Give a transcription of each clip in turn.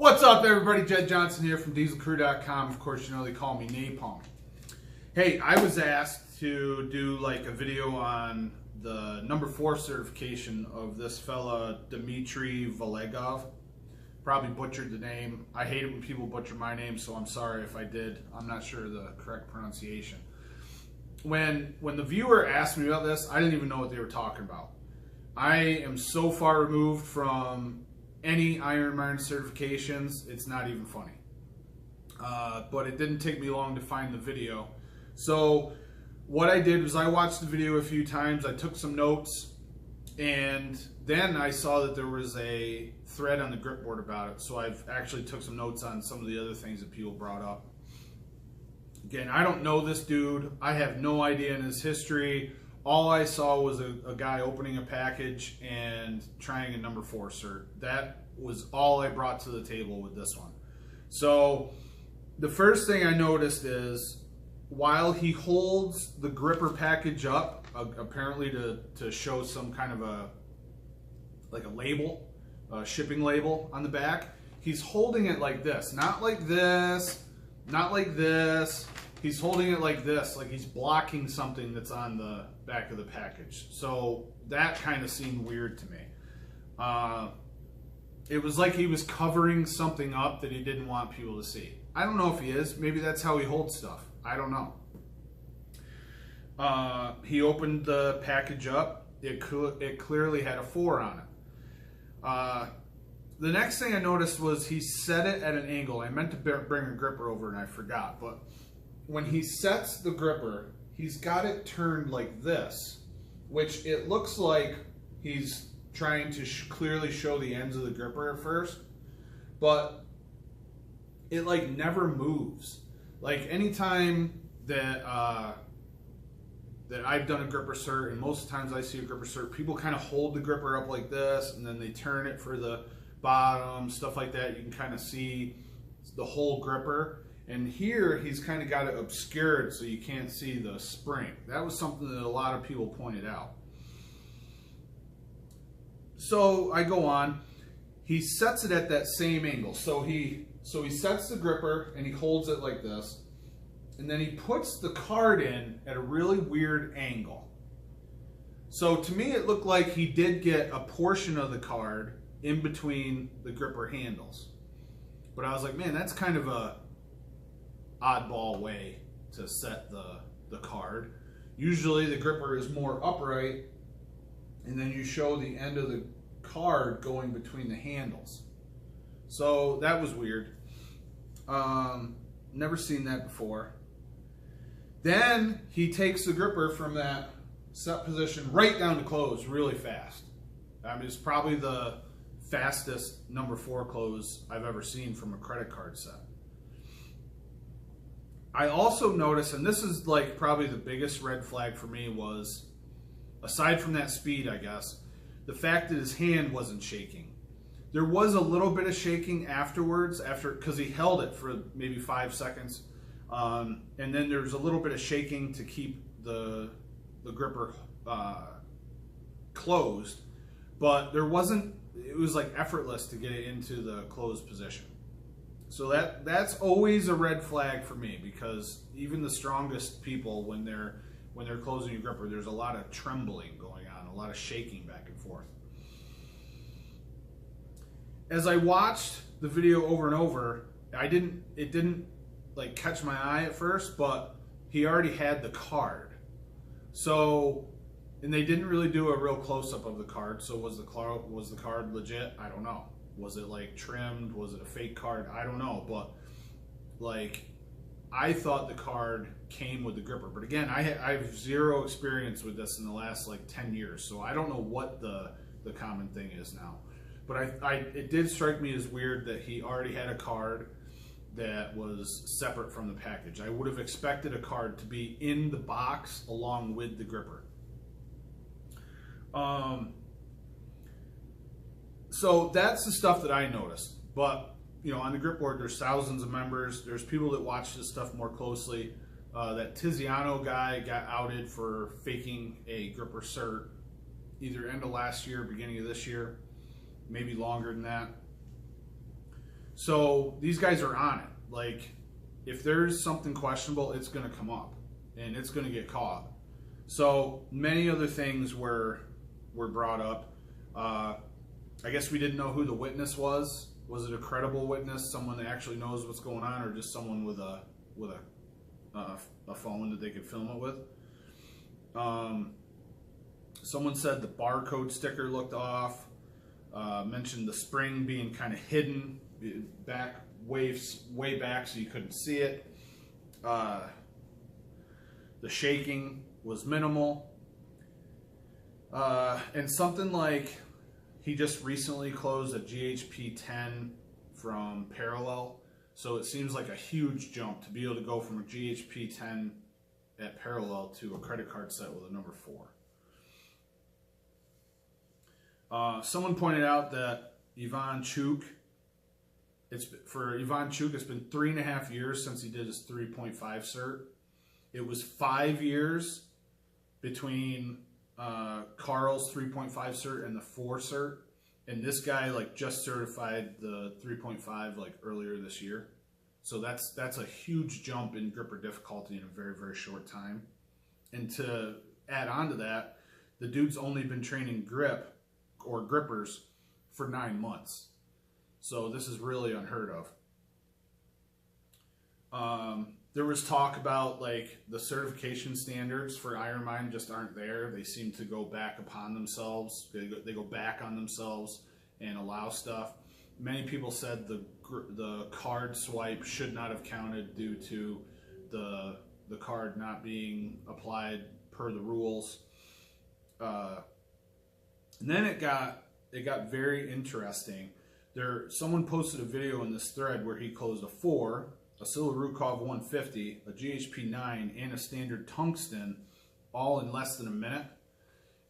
What's up, everybody? Jed Johnson here from dieselcrew.com. Of course, you know they call me Napalm. Hey, I was asked to do like a video on the number 4 certification of this fella, Dmitry Volegov. Probably butchered the name. I hate it when people butcher my name, so I'm sorry if I did. I'm not sure the correct pronunciation. When the viewer asked me about this, I didn't even know what they were talking about. I am so far removed from any IronMind certifications, it's not even funny. But it didn't take me long to find the video. So what I did was I watched the video a few times, I took some notes, and then I saw that there was a thread on the Gripboard about it. So I've actually took some notes on some of the other things that people brought up. Again, I don't know this dude. I have no idea in his history. All I saw was a guy opening a package and trying a number 4 cert. That was all I brought to the table with this one. So the first thing I noticed is while he holds the gripper package up, apparently to show some kind of a label, a shipping label on the back, he's holding it like this. Not like this, not like this. He's holding it like this, like he's blocking something that's on the back of the package. So that kind of seemed weird to me. It was like he was covering something up that he didn't want people to see. I don't know if he is. Maybe that's how he holds stuff. I don't know. He opened the package up. It clearly had a 4 on it. The next thing I noticed was he set it at an angle. I meant to bring a gripper over and I forgot, but when he sets the gripper, he's got it turned like this, which it looks like he's trying to clearly show the ends of the gripper at first, but it like never moves. Like anytime that I've done a gripper cert, and most times I see a gripper cert, people kind of hold the gripper up like this, and then they turn it for the bottom, stuff like that. You can kind of see the whole gripper. And here, he's kind of got it obscured so you can't see the spring. That was something that a lot of people pointed out. So I go on. He sets it at that same angle. So he sets the gripper and he holds it like this. And then he puts the card in at a really weird angle. So to me, it looked like he did get a portion of the card in between the gripper handles. But I was like, man, that's kind of a oddball way to set the card. Usually the gripper is more upright, and then you show the end of the card going between the handles. So that was weird. Never seen that before. Then he takes the gripper from that set position right down to close really fast. I mean, it's probably the fastest number 4 close I've ever seen from a credit card set. I also noticed, and this is like probably the biggest red flag for me, was, aside from that speed, I guess, the fact that his hand wasn't shaking. There was a little bit of shaking afterwards, because he held it for maybe 5 seconds, and then there was a little bit of shaking to keep the gripper closed, but there wasn't. It was like effortless to get it into the closed position. So that's always a red flag for me, because even the strongest people, when they're closing your gripper, there's a lot of trembling going on, a lot of shaking back and forth. As I watched the video over and over, it didn't like catch my eye at first, but he already had the card. So, and they didn't really do a real close-up of the card. So was the card legit? I don't know. Was it like trimmed? Was it a fake card? I don't know, but like I thought the card came with the gripper. But again, I have zero experience with this in the last like 10 years, so I don't know what the common thing is now. But it did strike me as weird that he already had a card that was separate from the package. I would have expected a card to be in the box along with the gripper. So that's the stuff that I noticed. But, you know, on the Gripboard, there's thousands of members. There's people that watch this stuff more closely. That Tiziano guy got outed for faking a gripper cert either end of last year, beginning of this year, maybe longer than that. So these guys are on it. Like, if there's something questionable, it's going to come up and it's going to get caught. So many other things were brought up. I guess we didn't know who the witness was. Was it a credible witness, someone that actually knows what's going on, or just someone with a phone that they could film it with? Someone said the barcode sticker looked off. Mentioned the spring being kind of hidden back, way back, so you couldn't see it. The shaking was minimal. And something like he just recently closed a GHP 10 from Parallel, so it seems like a huge jump to be able to go from a GHP 10 at Parallel to a credit card set with a number 4. Someone pointed out that Ivan Chuk, it's been 3.5 years since he did his 3.5 cert. It was 5 years between Carl's 3.5 cert and the 4 cert, and this guy like just certified the 3.5 like earlier this year. So that's a huge jump in gripper difficulty in a very, very short time. And to add on to that, the dude's only been training grip or grippers for 9 months. So this is really unheard of. There was talk about like the certification standards for IronMind just aren't there. They seem to go back upon themselves. They go back on themselves and allow stuff. Many people said the card swipe should not have counted due to the card not being applied per the rules. And then it got very interesting. Someone posted a video in this thread where he closed a 4, a Silarukov 150, a GHP 9, and a standard tungsten, all in less than a minute.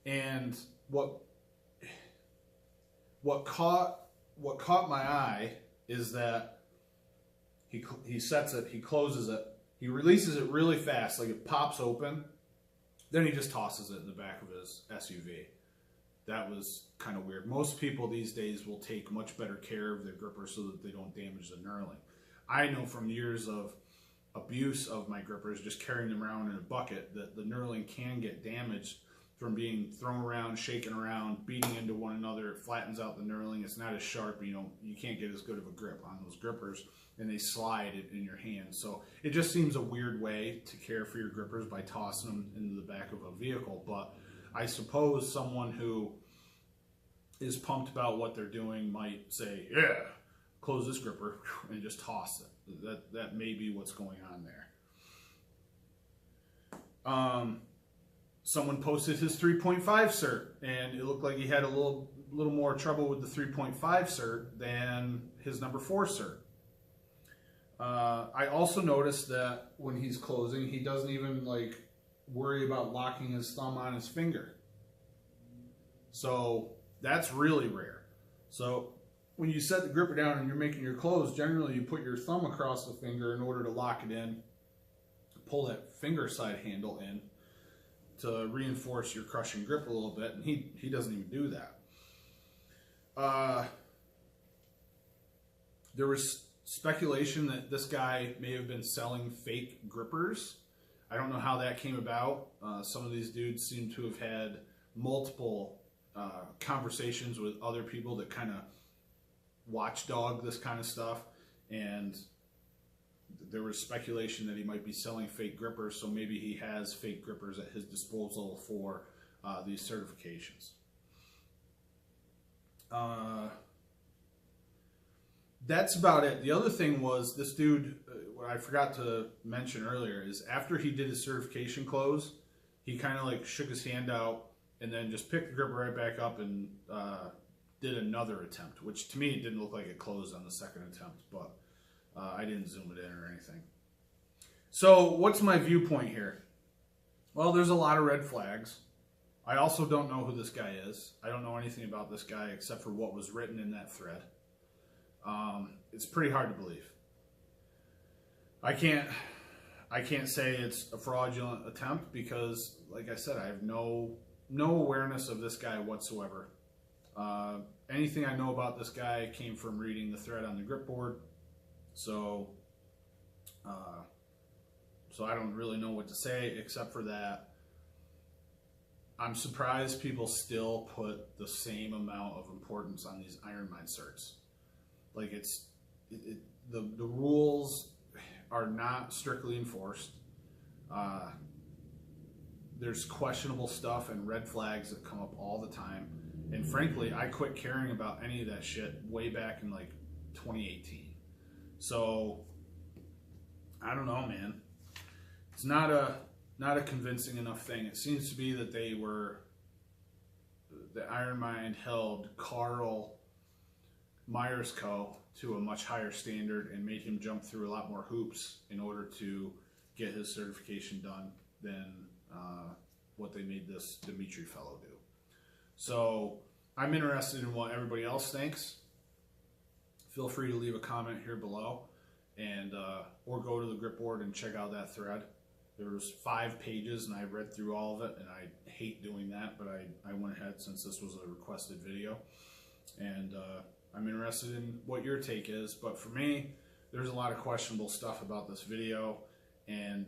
And what caught my eye is that he sets it, he closes it, he releases it really fast, like it pops open, then he just tosses it in the back of his SUV. That was kind of weird. Most people these days will take much better care of their grippers so that they don't damage the knurling. I know from years of abuse of my grippers, just carrying them around in a bucket, that the knurling can get damaged from being thrown around, shaken around, beating into one another. It flattens out the knurling. It's not as sharp. You can't get as good of a grip on those grippers, and they slide in your hand. So it just seems a weird way to care for your grippers by tossing them into the back of a vehicle. But I suppose someone who is pumped about what they're doing might say, yeah, close this gripper and just toss it. That may be what's going on there. Someone posted his 3.5 cert, and it looked like he had a little more trouble with the 3.5 cert than his number 4 cert. I also noticed that when he's closing, he doesn't even like worry about locking his thumb on his finger. So that's really rare. So when you set the gripper down and you're making your close, generally you put your thumb across the finger in order to lock it in, pull that finger side handle in to reinforce your crushing grip a little bit, and he doesn't even do that. There was speculation that this guy may have been selling fake grippers. I don't know how that came about. Some of these dudes seem to have had multiple conversations with other people that kind of watchdog this kind of stuff, and there was speculation that he might be selling fake grippers, so maybe he has fake grippers at his disposal for these certifications. That's about it. The other thing was this dude, what I forgot to mention earlier, is after he did his certification close, he kind of like shook his hand out and then just picked the gripper right back up and did another attempt, which to me it didn't look like it closed on the second attempt, but I didn't zoom it in or anything. So what's my viewpoint here? Well, there's a lot of red flags. I also don't know who this guy is. I don't know anything about this guy except for what was written in that thread. It's pretty hard to believe. I can't say it's a fraudulent attempt because, like I said, I have no awareness of this guy whatsoever. anything I know about this guy came from reading the thread on the Gripboard. So I don't really know what to say except for that. I'm surprised people still put the same amount of importance on these IronMind certs. Like the rules are not strictly enforced. There's questionable stuff and red flags that come up all the time. And frankly, I quit caring about any of that shit way back in like 2018. So I don't know, man. It's not a convincing enough thing. It seems to be that the IronMind held Carl Myerscough to a much higher standard and made him jump through a lot more hoops in order to get his certification done than what they made this Dmitry fellow do. So I'm interested in what everybody else thinks. Feel free to leave a comment here below, and or go to the Gripboard and check out that thread. There was 5 pages, and I read through all of it, and I hate doing that, but I went ahead since this was a requested video, and I'm interested in what your take is. But for me, there's a lot of questionable stuff about this video, and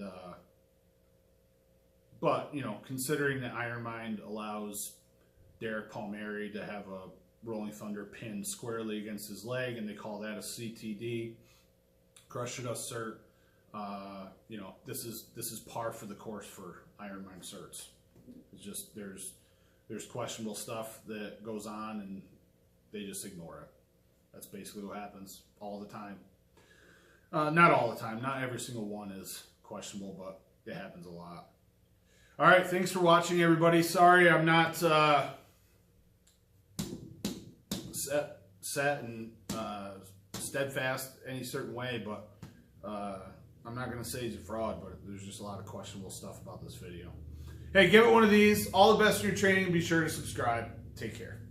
but you know, considering that IronMind allows Derek Palmieri to have a Rolling Thunder pinned squarely against his leg, and they call that a CTD, Crush It Us cert. You know, this is par for the course for IronMind certs. It's just there's questionable stuff that goes on, and they just ignore it. That's basically what happens all the time. Not all the time. Not every single one is questionable, but it happens a lot. All right, thanks for watching, everybody. Sorry I'm not set and steadfast any certain way, but I'm not going to say he's a fraud, but there's just a lot of questionable stuff about this video. Hey, give it one of these. All the best for your training. Be sure to subscribe. Take care.